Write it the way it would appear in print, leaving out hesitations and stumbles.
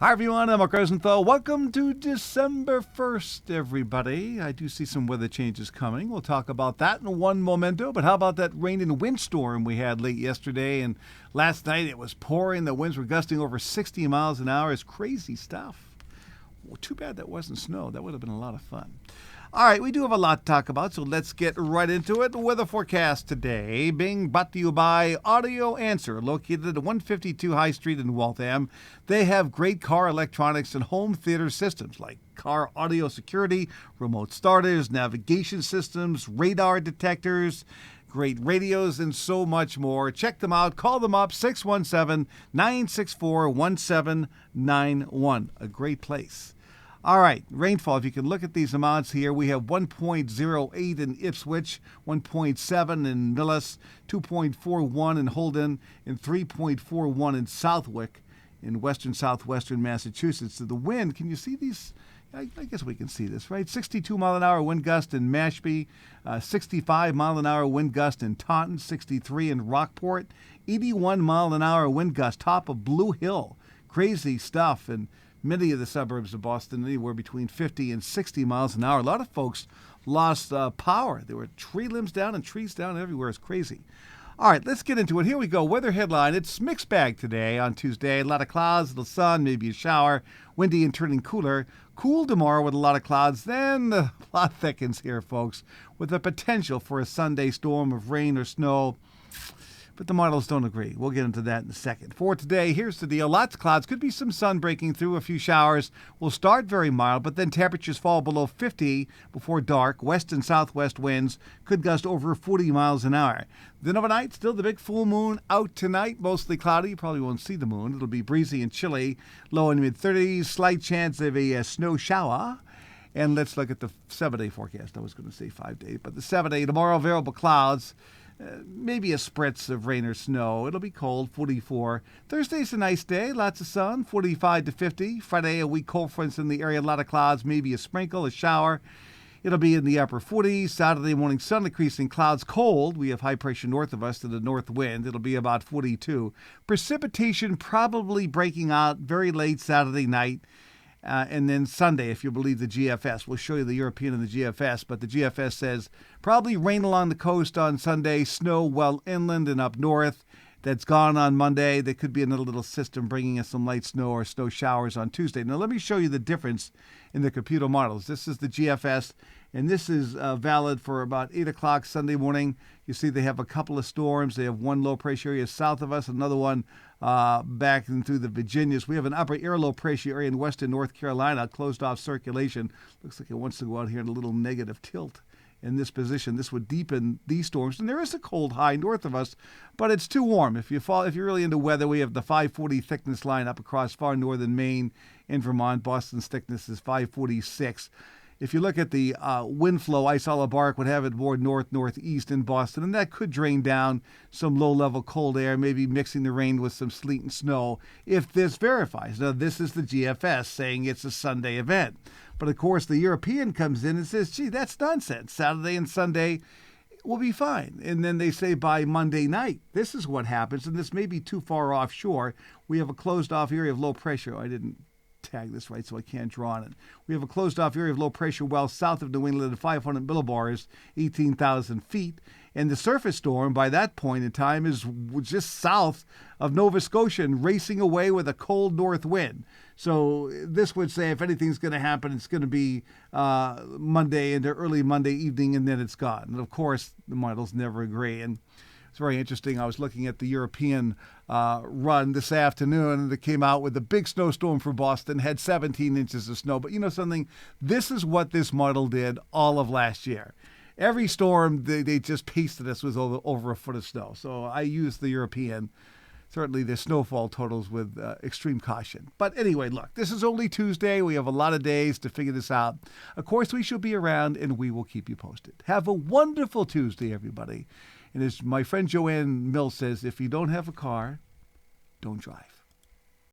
Hi, everyone. I'm Mark Rosenthal. Welcome to December 1st, everybody. I do see some weather changes coming. We'll talk about that in one momento. But how about that rain and windstorm we had late yesterday? And last night it was pouring. The winds were gusting over 60 miles an hour. It's crazy stuff. Well, too bad that wasn't snow. That would have been a lot of fun. All right, we do have a lot to talk about, so let's get right into it. Weather forecast today being brought to you by Audio Answer, located at 152 High Street in Waltham. They have great car electronics and home theater systems like car audio security, remote starters, navigation systems, radar detectors, great radios, and so much more. Check them out. Call them up, 617-964-1791. A great place. All right, rainfall. If you can look at these amounts here, we have 1.08 in Ipswich, 1.7 in Millis, 2.41 in Holden, and 3.41 in Southwick in western southwestern Massachusetts. So the wind, can you see these? I guess we can see this, right? 62 mile an hour wind gust in Mashpee, 65 mile an hour wind gust in Taunton, 63 in Rockport, 81 mile an hour wind gust top of Blue Hill. Crazy stuff. And many of the suburbs of Boston, anywhere between 50 and 60 miles an hour. A lot of folks lost power. There were tree limbs down and trees down everywhere. It's crazy. All right, let's get into it. Here we go. Weather headline. It's mixed bag today on Tuesday. A lot of clouds, little sun, maybe a shower. Windy and turning cooler. Cool tomorrow with a lot of clouds. Then the plot thickens here, folks, with the potential for a Sunday storm of rain or snow. But the models don't agree. We'll get into that in a second. For today, here's the deal. Lots of clouds. Could be some sun breaking through, a few showers. Will start very mild, but then temperatures fall below 50 before dark. West and southwest winds could gust over 40 miles an hour. Then overnight, still the big full moon out tonight. Mostly cloudy. You probably won't see the moon. It'll be breezy and chilly. Low in mid-30s. Slight chance of a snow shower. And let's look at the 7-day forecast. I was going to say 5-day, but the 7-day. Tomorrow, variable clouds. Maybe a spritz of rain or snow. It'll be cold, 44. Thursday's a nice day, lots of sun, 45 to 50. Friday, a weak cold front in the area, a lot of clouds, maybe a sprinkle, a shower. It'll be in the upper 40s. Saturday morning, sun decreasing, clouds cold. We have high pressure north of us to the north wind. It'll be about 42. Precipitation probably breaking out very late Saturday night. And then Sunday, if you believe the GFS. We'll show you the European and the GFS, but the GFS says probably rain along the coast on Sunday, snow well inland and up north. That's gone on Monday. There could be another little system bringing us some light snow or snow showers on Tuesday. Now, let me show you the difference in the computer models. This is the GFS, and this is valid for about 8 o'clock Sunday morning. You see they have a couple of storms. They have one low pressure area south of us, another one back and through the Virginias. We have an upper air low pressure area in western North Carolina, closed off circulation. Looks like it wants to go out here in a little negative tilt in this position. This would deepen these storms. And there is a cold high north of us, but it's too warm. If you're really into weather, we have the 540 thickness line up across far northern Maine and Vermont. Boston's thickness is 546. If you look at the wind flow, isolabark would have it more northeast in Boston, and that could drain down some low-level cold air, maybe mixing the rain with some sleet and snow, if this verifies. Now, this is the GFS saying it's a Sunday event. But, of course, the European comes in and says, gee, that's nonsense. Saturday and Sunday will be fine. And then they say by Monday night, this is what happens, and this may be too far offshore. We have a closed-off area of low pressure. I didn't tag this right, so I can't draw on it. We have a closed-off area of low pressure well south of New England at 500 millibars, 18,000 feet. And the surface storm by that point in time is just south of Nova Scotia and racing away with a cold north wind. So this would say if anything's going to happen, it's going to be Monday into early Monday evening, and then it's gone. And, of course, the models never agree. And it's very interesting. I was looking at the European run this afternoon, and it came out with a big snowstorm for Boston, had 17 inches of snow. But you know something? This is what this model did all of last year. Every storm, they just pasted us with over a foot of snow. So I used the European, certainly the snowfall totals with extreme caution. But anyway, look, this is only Tuesday. We have a lot of days to figure this out. Of course, we shall be around, and we will keep you posted. Have a wonderful Tuesday, everybody. And as my friend Joanne Mills says, if you don't have a car, don't drive.